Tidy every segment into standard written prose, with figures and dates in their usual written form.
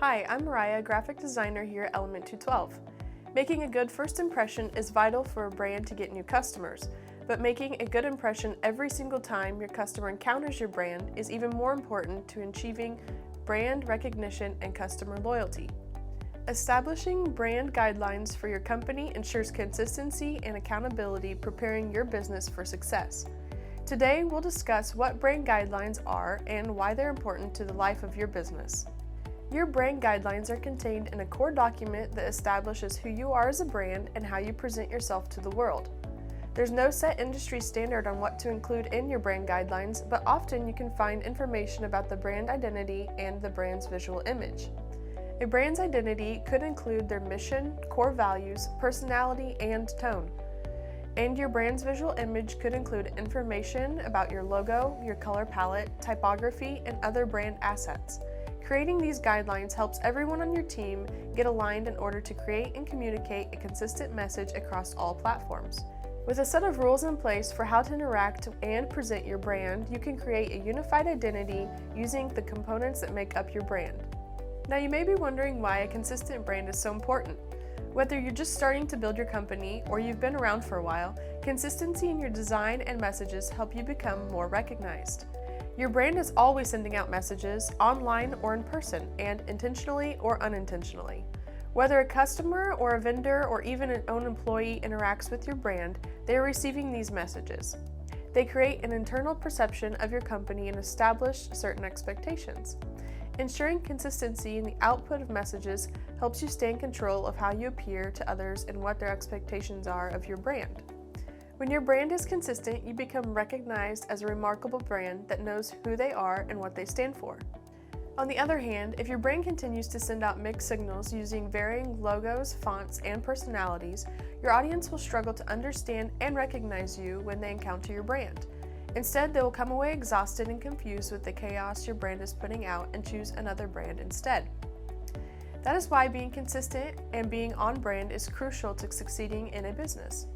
Hi, I'm Mariah, graphic designer here at Element 212. Making a good first impression is vital for a brand to get new customers, but making a good impression every single time your customer encounters your brand is even more important to achieving brand recognition and customer loyalty. Establishing brand guidelines for your company ensures consistency and accountability, preparing your business for success. Today, we'll discuss what brand guidelines are and why they're important to the life of your business. Your brand guidelines are contained in a core document that establishes who you are as a brand and how you present yourself to the world. There's no set industry standard on what to include in your brand guidelines, but often you can find information about the brand identity and the brand's visual image. A brand's identity could include their mission, core values, personality, and tone. And your brand's visual image could include information about your logo, your color palette, typography, and other brand assets. Creating these guidelines helps everyone on your team get aligned in order to create and communicate a consistent message across all platforms. With a set of rules in place for how to interact and present your brand, you can create a unified identity using the components that make up your brand. Now, you may be wondering why a consistent brand is so important. Whether you're just starting to build your company or you've been around for a while, consistency in your design and messages help you become more recognized. Your brand is always sending out messages, online or in person, and intentionally or unintentionally. Whether a customer or a vendor or even an own employee interacts with your brand, they are receiving these messages. They create an internal perception of your company and establish certain expectations. Ensuring consistency in the output of messages helps you stay in control of how you appear to others and what their expectations are of your brand. When your brand is consistent, you become recognized as a remarkable brand that knows who they are and what they stand for. On the other hand, if your brand continues to send out mixed signals using varying logos, fonts, and personalities, your audience will struggle to understand and recognize you when they encounter your brand. Instead, they will come away exhausted and confused with the chaos your brand is putting out and choose another brand instead. That is why being consistent and being on brand is crucial to succeeding in a business.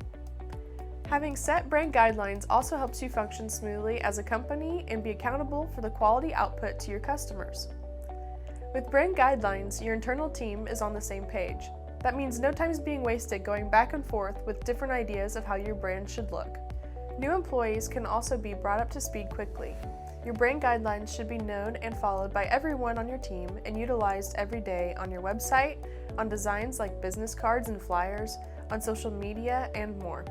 Having set brand guidelines also helps you function smoothly as a company and be accountable for the quality output to your customers. With brand guidelines, your internal team is on the same page. That means no time is being wasted going back and forth with different ideas of how your brand should look. New employees can also be brought up to speed quickly. Your brand guidelines should be known and followed by everyone on your team and utilized every day on your website, on designs like business cards and flyers, on social media, and more.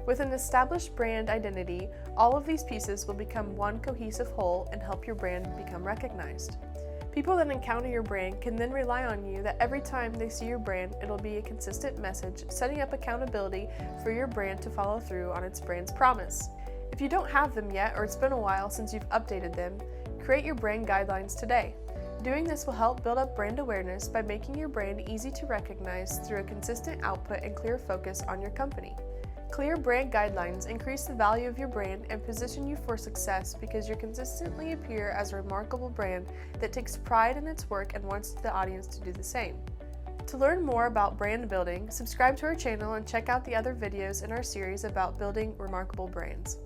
With an established brand identity, all of these pieces will become one cohesive whole and help your brand become recognized. People that encounter your brand can then rely on you that every time they see your brand, it'll be a consistent message, setting up accountability for your brand to follow through on its brand's promise. If you don't have them yet, or it's been a while since you've updated them, create your brand guidelines today. Doing this will help build up brand awareness by making your brand easy to recognize through a consistent output and clear focus on your company. Clear brand guidelines increase the value of your brand and position you for success because you consistently appear as a remarkable brand that takes pride in its work and wants the audience to do the same. To learn more about brand building, subscribe to our channel and check out the other videos in our series about building remarkable brands.